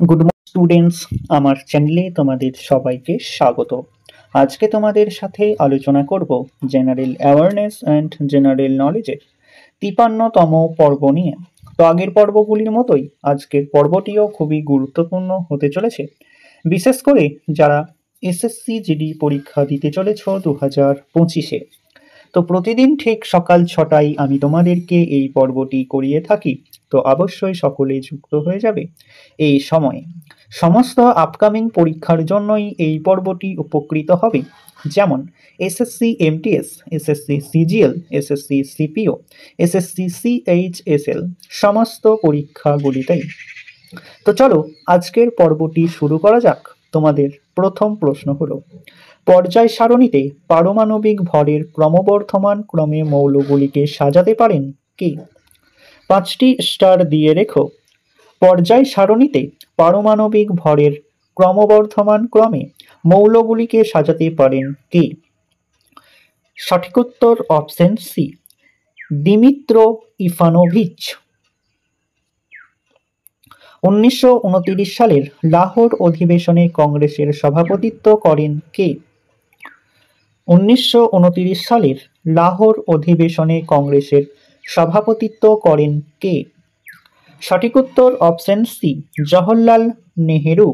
Good morning students, আমার চ্যানেলে তোমাদের সবাইকে স্বাগত। আজকে তোমাদের সাথে আলোচনা করব জেনারেল অ্যাওয়ারনেস অ্যান্ড জেনারেল নলেজের 53তম পর্ব নিয়ে। তো আগের পর্বগুলির মতোই আজকের পর্বটিও খুবই গুরুত্বপূর্ণ হতে চলেছে, বিশেষ করে যারা এসএসসি জিডি পরীক্ষা দিতে চলেছ 2025-এ। তো প্রতিদিন ঠিক সকাল 6টায় আমি তোমাদেরকে এই পর্বটি করিয়ে থাকি, তো অবশ্যই সকলে যুক্ত হয়ে যাবে এই সময়ে। সমস্ত আপকামিং পরীক্ষার জন্যই এই পর্বটি উপকৃত হবে, যেমন SSC MTS, SSC CGL, SSC CPO, SSC CHSL সমস্ত পরীক্ষাগুলিতেই। তো চলো আজকের পর্বটি শুরু করা যাক। তোমাদের প্রথম প্রশ্ন হলো, পর্যায় সারণীতে পারমাণবিক ভরের ক্রমবর্ধমান ক্রমে মৌলগুলিকে সাজাতে পারেন কে? 5টি স্টার দিয়ে রেখো। পর্যায় সারণীতে পারমাণবিক ভরের ক্রমবর্ধমান ক্রমে মৌলগুলিকে সাজাতে পারেন কে? সঠিক উত্তর অপশন সি, দিমিত্র ইভানোভিচ। 1929 সালের লাহোর অধিবেশনে কংগ্রেসের সভাপতিত্ব করেন কে? 1929 সালের লাহোর অধিবেশনে কংগ্রেসের সভাপতিত্ব করেন কে? সঠিক উত্তর অপশন সি, জওহরলাল নেহেরু।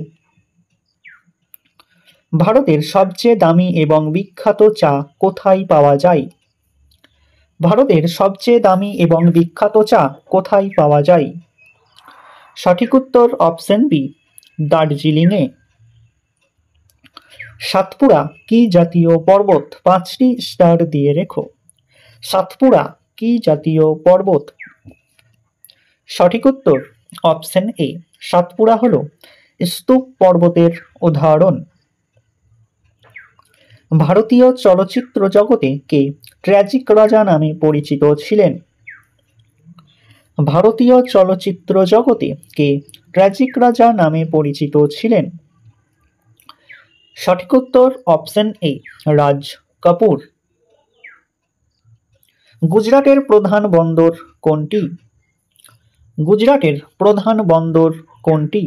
ভারতের সবচেয়ে দামি এবং বিখ্যাত চা কোথায় পাওয়া যায়? ভারতের সবচেয়ে দামি এবং বিখ্যাত চা কোথায় পাওয়া যায়? সঠিক উত্তর অপশন বি, দার্জিলিংয়ে। সাতপুরা কি জাতীয় পর্বত? 5টি স্টার দিয়ে রেখো। সাতপুরা কি জাতীয় পর্বত? সঠিক উত্তর অপশন এ, সাতপুরা হলো স্তূপ পর্বতের উদাহরণ। ভারতীয় চলচ্চিত্র জগতে কে ট্র্যাজিক রাজা নামে পরিচিত ছিলেন? ভারতীয় চলচ্চিত্র জগতে কে ট্র্যাজিক রাজা নামে পরিচিত ছিলেন? সঠিক উত্তর অপশন এ, রাজ কাপুর। গুজরাটের প্রধান বন্দর কোনটি? গুজরাটের প্রধান বন্দর কোনটি?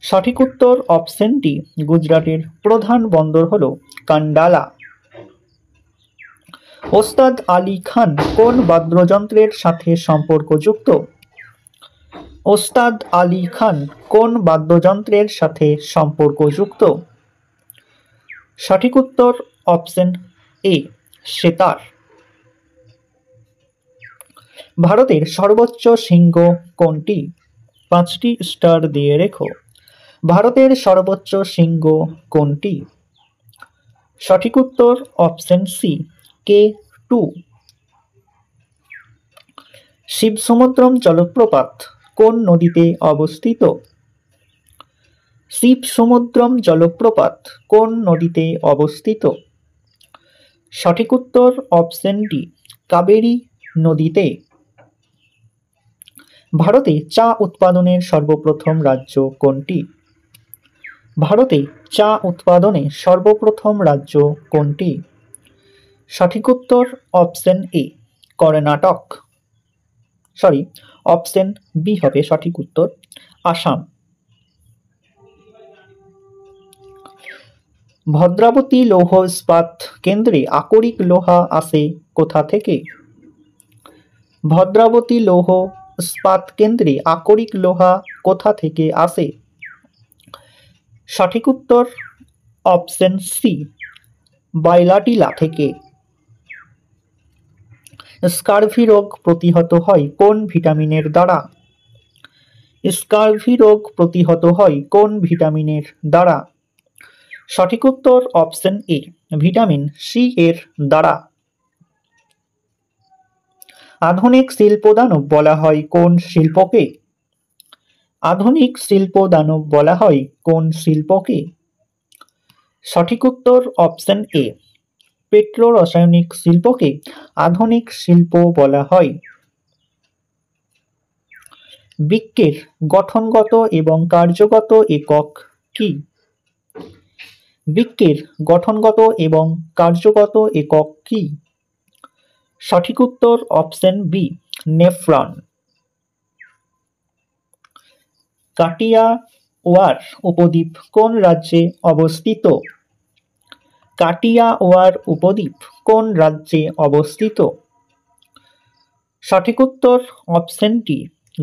সঠিক উত্তর অপশন ডি, গুজরাটের প্রধান বন্দর হল কান্ডালা। ওস্তাদ আলী খান কোন বাদ্যযন্ত্রের সাথে সম্পর্কযুক্ত? ওস্তাদ আলী খান কোন বাদ্যযন্ত্রের সাথে সম্পর্কযুক্ত? সঠিক উত্তর অপশন এ, সেতার। ভারতের সর্বোচ্চ শৃঙ্গ কোনটি? 5টি স্টার দিয়ে রেখো। ভারতের সর্বোচ্চ শৃঙ্গ কোনটি? সঠিক উত্তর অপশন সি, K2। শিবসমুদ্রম জলপ্রপাত কোন নদীতে অবস্থিত? শিবসমুদ্রম জলপ্রপাত কোন নদীতে অবস্থিত? সঠিক উত্তর অপশন ডি, কাবেরী নদীতে। ভারতে চা উৎপাদনের সর্বপ্রথম রাজ্য কোনটি? ভারতে চা উৎপাদনে সর্বপ্রথম রাজ্য কোনটি? সঠিক উত্তর option A, Karnataka. Option B হবে সঠিক উত্তর, আসাম। ভদ্রাবতী লৌহ ইস্পাত কেন্দ্রে আকরিক লোহা আসে কোথা থেকে? ভদ্রাবতী লৌহ ইস্পাত কেন্দ্রে আকরিক লোহা কোথা থেকে আসে? সঠিক উত্তর অপশন সি, বাইলাটিলা থেকে। স্কারভি রোগ প্রতিহত হয় কোন ভিটামিনের দ্বারা? স্কারভি রোগ প্রতিহত হয় কোন ভিটামিনের দ্বারা? সঠিক উত্তর অপশন এ, ভিটামিন সি এর দ্বারা। আধুনিক শিল্প দানব বলা হয় কোন শিল্পকে? আধুনিক শিল্প দানব বলা হয় কোন শিল্পকে? সঠিক উত্তর অপশন এ, পেট্রো রাসায়নিক শিল্পকে আধুনিক শিল্প বলা হয়। বৃক্কের গঠনগত এবং কার্যগত একক কি? বৃক্কের গঠনগত এবং কার্যগত একক কি? সঠিক উত্তর অপশন বি, নেফ্রন। কাটিয়াওয়ার উপদ্বীপ কোন রাজ্যে অবস্থিত? কাটিয়াওয়ার উপদ্বীপ কোন রাজ্যে অবস্থিত? সঠিক উত্তর অপশনটি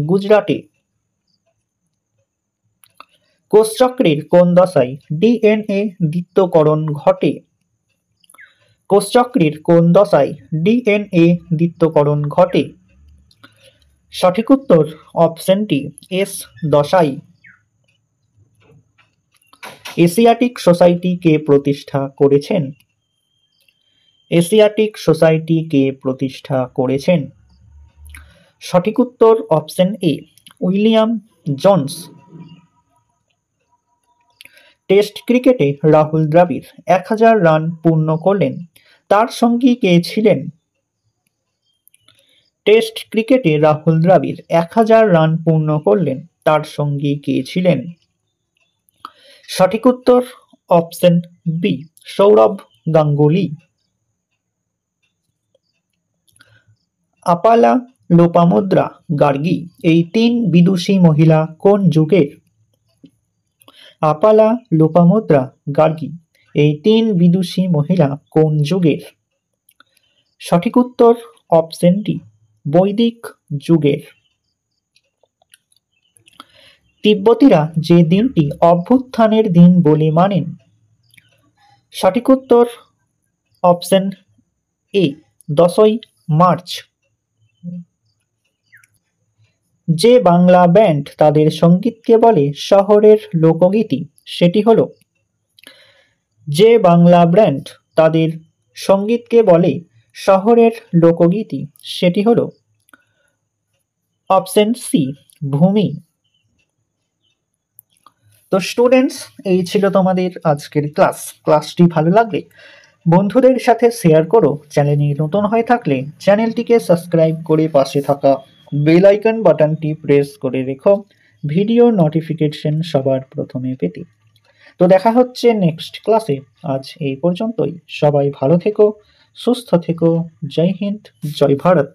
গুজরাটে। কোষচক্রের কোন দশায় ডিএনএ দ্বিত্বকরণ ঘটে? কোষচক্রের কোন দশায় ডিএনএ দ্বিত্বকরণ ঘটে? সঠিক উত্তর অপশনটি এস দশায়। এশিয়াটিক সোসাইটি কে প্রতিষ্ঠা করেছেন? এশিয়াটিক সোসাইটি কে প্রতিষ্ঠা করেছেন? সঠিক উত্তর option A William Jones. Test ক্রিকেটে রাহুল দ্রাবিড় 1000 রান পূর্ণ করলেন, তার সঙ্গী কে ছিলেন? টেস্ট ক্রিকেটে রাহুল দ্রাবিড় 1000 রান পূর্ণ করলেন, তার সঙ্গী কে ছিলেন? সঠিক উত্তর অপশন বি সৌরভ গাঙ্গুলি। আপালা, লোপামুদ্রা, গার্গী এই 3 বিদুষী মহিলা কোন যুগের? আপালা, লোপামুদ্রা, গার্গী এই 3 বিদুষী মহিলা কোন যুগের? সঠিক উত্তর অপশন ডি বৈদিক যুগের। তিব্বতীরা যে দিনটি অভ্যুত্থানের দিন বলে মানেন? সঠিক উত্তর অপশন এ 10ই মার্চ। যে বাংলা ব্যান্ড তাদের সঙ্গীতকে বলে শহরের লোকগীতি সেটি হলো? যে বাংলা ব্যান্ড তাদের সঙ্গীতকে বলে শহরের লোকগীতি সেটি হলো অপশন সি ভূমি। তো স্টুডেন্টস, এই ছিল তোমাদের আজকের ক্লাসটি ভালো লাগলে বন্ধুদের সাথে শেয়ার করো। চ্যানেলে নতুন হয়ে থাকলে চ্যানেলটিকে সাবস্ক্রাইব করে পাশে থাকা বেল আইকন বাটনটি প্রেস করে রেখো ভিডিও নোটিফিকেশন সবার প্রথমে পেতে। তো দেখা হচ্ছে নেক্সট ক্লাসে। আজ এই পর্যন্তই। সবাই ভালো থেকো, সুস্থ থেকো। জয় হিন্দ, জয় ভারত।